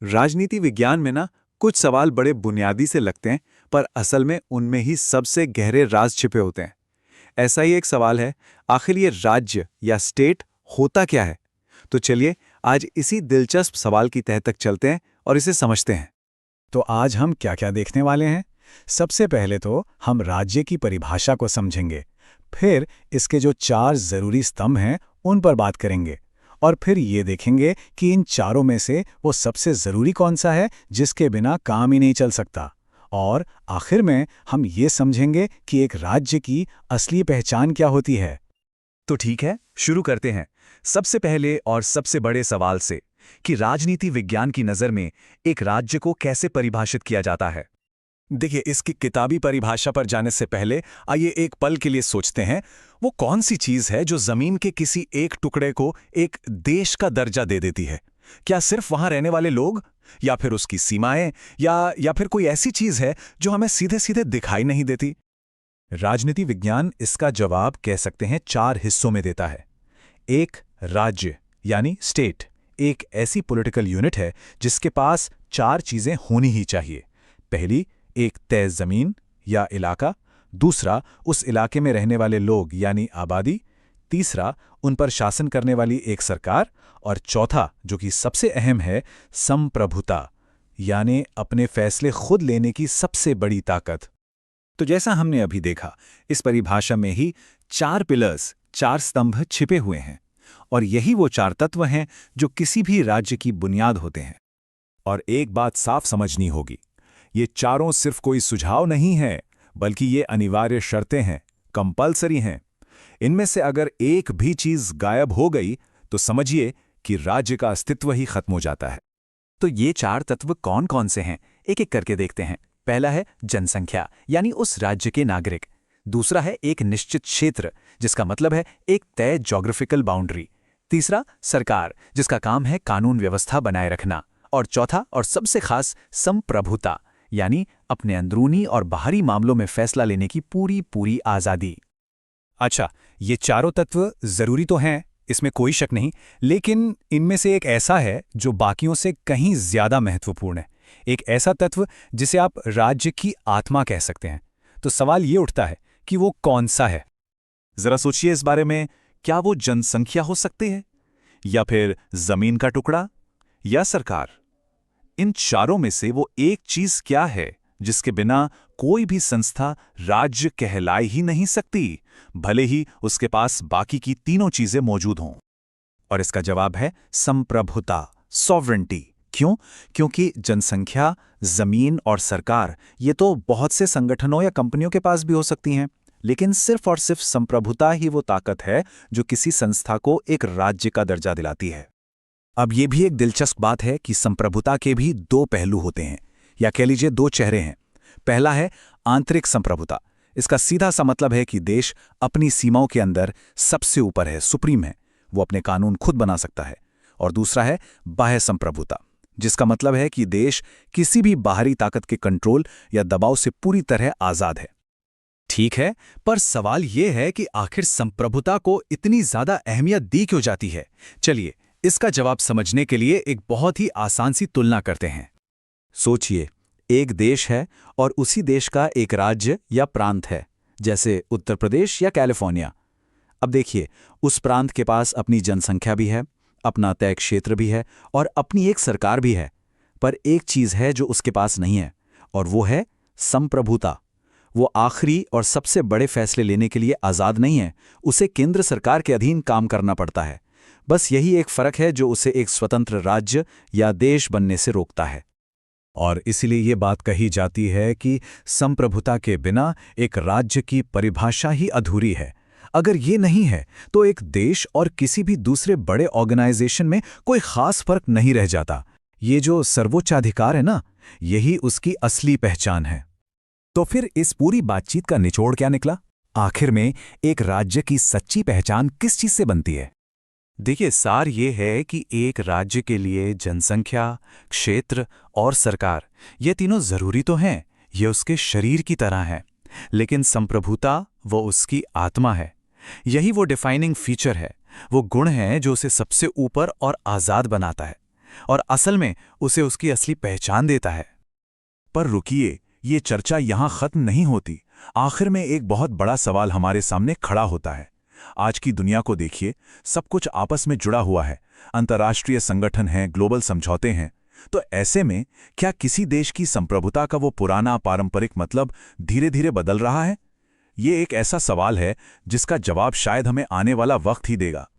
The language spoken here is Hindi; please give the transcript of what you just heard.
राजनीति विज्ञान में ना कुछ सवाल बड़े बुनियादी से लगते हैं, पर असल में उनमें ही सबसे गहरे राज छिपे होते हैं। ऐसा ही एक सवाल है, आखिर ये राज्य या स्टेट होता क्या है? तो चलिए आज इसी दिलचस्प सवाल की तह तक चलते हैं और इसे समझते हैं। तो आज हम क्या क्या देखने वाले हैं? सबसे पहले तो हम राज्य की परिभाषा को समझेंगे, फिर इसके जो 4 जरूरी स्तंभ हैं उन पर बात करेंगे, और फिर ये देखेंगे कि इन चारों में से वो सबसे जरूरी कौन सा है जिसके बिना काम ही नहीं चल सकता। और आखिर में हम ये समझेंगे कि एक राज्य की असली पहचान क्या होती है। तो ठीक है, शुरू करते हैं सबसे पहले और सबसे बड़े सवाल से कि राजनीति विज्ञान की नज़र में एक राज्य को कैसे परिभाषित किया जाता है। देखिए, इसकी किताबी परिभाषा पर जाने से पहले आइए एक पल के लिए सोचते हैं, वो कौन सी चीज़ है जो ज़मीन के किसी एक टुकड़े को एक देश का दर्जा दे देती है? क्या सिर्फ वहाँ रहने वाले लोग, या फिर उसकी सीमाएं, या फिर कोई ऐसी चीज़ है जो हमें सीधे सीधे दिखाई नहीं देती? राजनीति विज्ञान इसका जवाब कह सकते हैं 4 हिस्सों में देता है। एक, राज्य यानी स्टेट एक ऐसी पॉलिटिकल यूनिट है जिसके पास 4 चीज़ें होनी ही चाहिए। पहली, एक तय जमीन या इलाका। दूसरा, उस इलाके में रहने वाले लोग यानी आबादी। तीसरा, उन पर शासन करने वाली एक सरकार। और चौथा, जो कि सबसे अहम है, संप्रभुता यानी अपने फैसले खुद लेने की सबसे बड़ी ताकत। तो जैसा हमने अभी देखा, इस परिभाषा में ही 4 पिलर्स, 4 स्तंभ छिपे हुए हैं, और यही वो 4 तत्व हैं जो किसी भी राज्य की बुनियाद होते हैं। और एक बात साफ समझनी होगी, ये चारों सिर्फ कोई सुझाव नहीं है, बल्कि ये अनिवार्य शर्तें हैं, कंपल्सरी हैं। इनमें से अगर एक भी चीज गायब हो गई तो समझिए कि राज्य का अस्तित्व ही खत्म हो जाता है। तो ये 4 तत्व कौन कौन से हैं, एक एक करके देखते हैं। पहला है जनसंख्या, यानी उस राज्य के नागरिक। दूसरा है एक निश्चित क्षेत्र, जिसका मतलब है एक तय ज्योग्राफिकल बाउंड्री। तीसरा, सरकार, जिसका काम है कानून व्यवस्था बनाए रखना। और चौथा और सबसे खास, संप्रभुता, यानी अपने अंदरूनी और बाहरी मामलों में फैसला लेने की पूरी पूरी आज़ादी। अच्छा, ये चारों तत्व जरूरी तो हैं, इसमें कोई शक नहीं, लेकिन इनमें से एक ऐसा है जो बाकियों से कहीं ज्यादा महत्वपूर्ण है। एक ऐसा तत्व जिसे आप राज्य की आत्मा कह सकते हैं। तो सवाल ये उठता है कि वो कौन सा है? जरा सोचिए इस बारे में। क्या वो जनसंख्या हो सकती है, या फिर जमीन का टुकड़ा, या सरकार? इन चारों में से वो एक चीज क्या है जिसके बिना कोई भी संस्था राज्य कहलाई ही नहीं सकती, भले ही उसके पास बाकी की तीनों चीजें मौजूद हों? और इसका जवाब है संप्रभुता, सॉवरेंटी। क्यों? क्योंकि जनसंख्या, जमीन और सरकार ये तो बहुत से संगठनों या कंपनियों के पास भी हो सकती हैं, लेकिन सिर्फ और सिर्फ संप्रभुता ही वो ताकत है जो किसी संस्था को एक राज्य का दर्जा दिलाती है। अब ये भी एक दिलचस्प बात है कि संप्रभुता के भी 2 पहलू होते हैं, या कह लीजिए 2 चेहरे हैं। पहला है आंतरिक संप्रभुता। इसका सीधा सा मतलब है कि देश अपनी सीमाओं के अंदर सबसे ऊपर है, सुप्रीम है, वो अपने कानून खुद बना सकता है। और दूसरा है बाह्य संप्रभुता, जिसका मतलब है कि देश किसी भी बाहरी ताकत के कंट्रोल या दबाव से पूरी तरह आजाद है। ठीक है, पर सवाल ये है कि आखिर संप्रभुता को इतनी ज्यादा अहमियत दी क्यों जाती है? चलिए इसका जवाब समझने के लिए एक बहुत ही आसान सी तुलना करते हैं। सोचिए, एक देश है और उसी देश का एक राज्य या प्रांत है, जैसे उत्तर प्रदेश या कैलिफोर्निया। अब देखिए, उस प्रांत के पास अपनी जनसंख्या भी है, अपना तय क्षेत्र भी है और अपनी एक सरकार भी है। पर एक चीज है जो उसके पास नहीं है, और वो है संप्रभुता। वो आखिरी और सबसे बड़े फैसले लेने के लिए आज़ाद नहीं है, उसे केंद्र सरकार के अधीन काम करना पड़ता है। बस यही एक फर्क है जो उसे एक स्वतंत्र राज्य या देश बनने से रोकता है। और इसीलिए ये बात कही जाती है कि संप्रभुता के बिना एक राज्य की परिभाषा ही अधूरी है। अगर ये नहीं है तो एक देश और किसी भी दूसरे बड़े ऑर्गेनाइजेशन में कोई खास फर्क नहीं रह जाता। ये जो सर्वोच्चाधिकार है ना, यही उसकी असली पहचान है। तो फिर इस पूरी बातचीत का निचोड़ क्या निकला? आखिर में एक राज्य की सच्ची पहचान किस चीज से बनती है? देखिए, सार ये है कि एक राज्य के लिए जनसंख्या, क्षेत्र और सरकार ये तीनों जरूरी तो हैं, ये उसके शरीर की तरह हैं, लेकिन संप्रभुता वो उसकी आत्मा है। यही वो डिफाइनिंग फीचर है, वो गुण है जो उसे सबसे ऊपर और आज़ाद बनाता है। और असल में उसे उसकी असली पहचान देता है। पर रुकिए, ये चर्चा यहाँ खत्म नहीं होती। आखिर में एक बहुत बड़ा सवाल हमारे सामने खड़ा होता है। आज की दुनिया को देखिए, सब कुछ आपस में जुड़ा हुआ है। अंतर्राष्ट्रीय संगठन हैं, ग्लोबल समझौते हैं। तो ऐसे में क्या किसी देश की संप्रभुता का वो पुराना पारंपरिक मतलब धीरे धीरे बदल रहा है? ये एक ऐसा सवाल है जिसका जवाब शायद हमें आने वाला वक्त ही देगा।